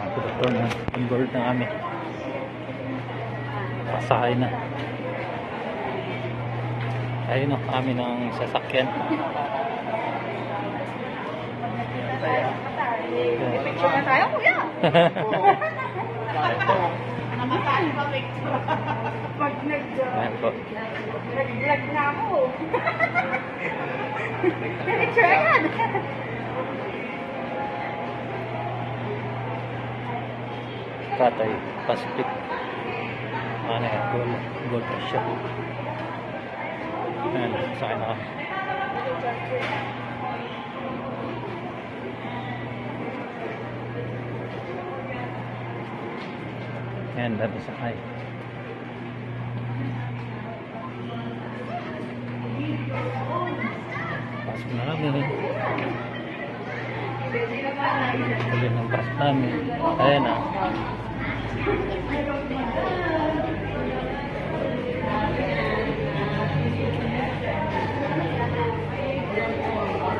Ito na, on board na kami. Pasakay na. Ayun o, kami ng sasakyan. Picture na tayo, kuya. Namatay ba picture? Pag nag-vlog na ako. Picture agad. Cathay Pacific. Ano yan? Gold Rush siya. Ayan, sakay na kami. Ayan, dami sakay. Pasok na kami. Tuloy ng pasok namin. Ayan na.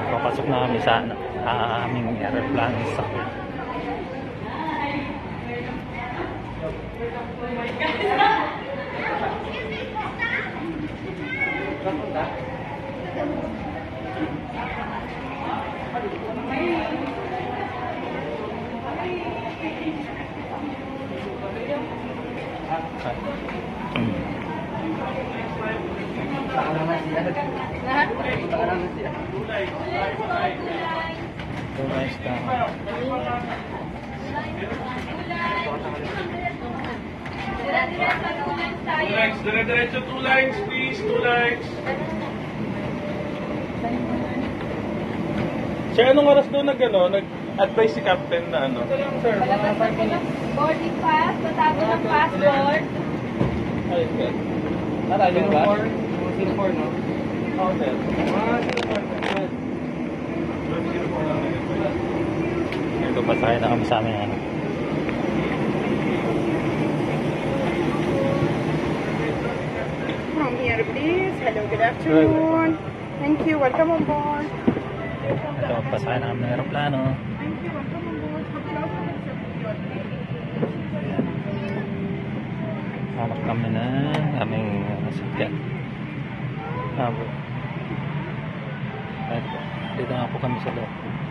Papasok na kami sa aming aeroplano sa Dire-diretso 2 lines, please. 2 lines. Siya, anong oras doon nag-advise si Captain na ano? Palabas na po ng boarding pass, patago ng passport. Ay, okay. Marami ba? 04, no? Oo, sir. ito, pasakay na kami sa amin. Ano. From here, please. Hello, good afternoon. Thank you. Welcome on board. Ito, pasakay na kami ng aeroplano. Thank you. Welcome on board. Hanap kami na aming sasakyan. Dito nga po kami sa loob.